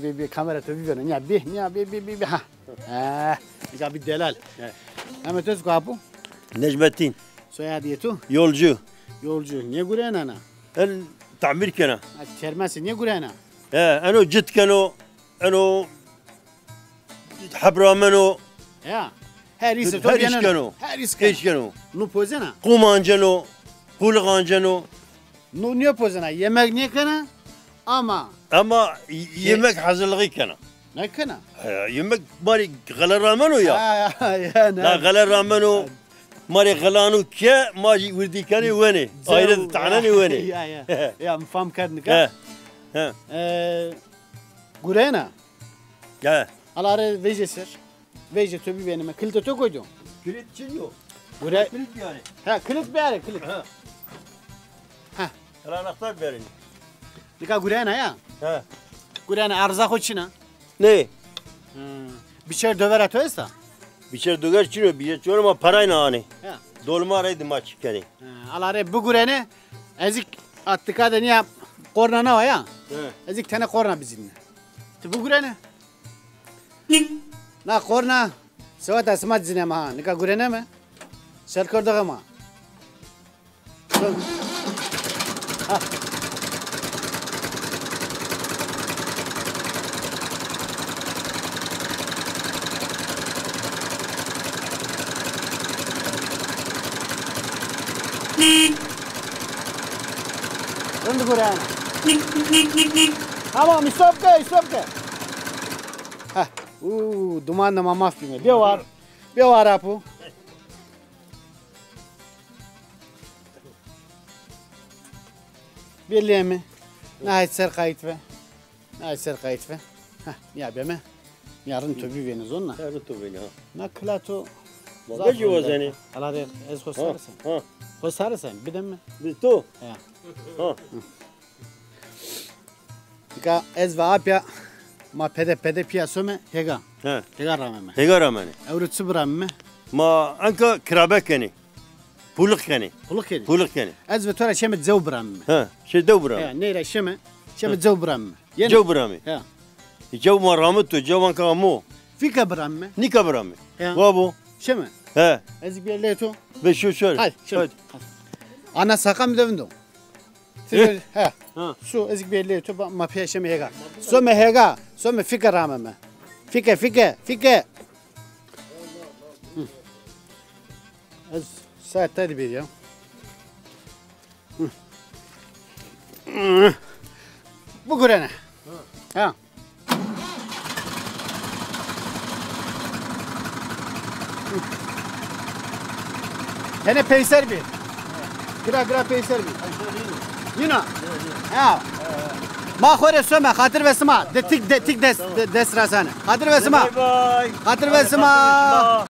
Bir kamera tabii verin. Ya bir ha. Ya bir delal. Ahmet Özkapı. Necmettin. Soyadı tu? Yolcu. Yolcu. Niye guren ana? En tamir kana. Çermesi niye guren ana? Eno cid kano. Eno habrameno. Ya. Her iş Her iş kano. Her iş kano. Nu pozena. Kumancano. Pulgancano. Nu niye pozena? Yemek niye kana? Ama yemek hazırlığı kana. ne kana? Yemek mari galer rameno ya. Ya La galer rameno. ماري غلانو كيا ماجي وردي كاني ويني ايرد تعناني ويني يا مفهم كردنكا غورينا يا على فيجي سير فيجي تبي بينما كلت تو كوجو كلت شنو غوري كلت يعني ها كلت بياري كلت ها لا نختار بيرني لكا غورينا يا ها غورينا ارزا خوشنا ne biçer döver atıyorsa biçer döver çino biçer çoro ma parayla hani ya dolma araydı maç kani alare bu gurene ezik attıka da niye korna ne var ya ezik tane korna bizimle bu gurene na korna sevat asmat zine ma ne ka gurene mi şarkırda ama ha Döndü buraya. Tamam, istopke. Hah, duman da mamaf gibi. Bir var apu. Birliğe mi? Nahit ser kayıt ve. Hah, ya be mi? Yarın töbü veniz onunla. Yarın töbü veniz. Na klato. Bagajı o zani. Allah der, ez kosarsan. Kosarsan, bir de mi? Bir to. Ya. Ha. Ika ez ve apya ma pede piyaso me hega. Ha. Hega rameme. Hega ramene. Evrut sıbram me. Ma anka krabek kani. Puluk kani. Puluk kani. Ez ve tora şemet zev bram me. Ha. Şey dev bram. Ya neyre şemet zev bram me. Zev bram me. Ya. Zev ma rametto zev anka mo. Fika bram me. Nika bram me. Ya. Vabo. Şemet. Ha. Ez bir leto. Ve şu şöyle. Hadi. Ana sakam dövündüm. Ha. Su ezik bir leto ma peşeme hega. So me fika rameme. Fika. Ez saat tadı bir ya. Bu gurene. Ha. Hene peyser bir. Gra peyser bir. Yuna. Ha. Ma khore söme hatır ve sıma. Detik des rasane. Hatır ve sıma. Bye bye. Hatır ve sıma.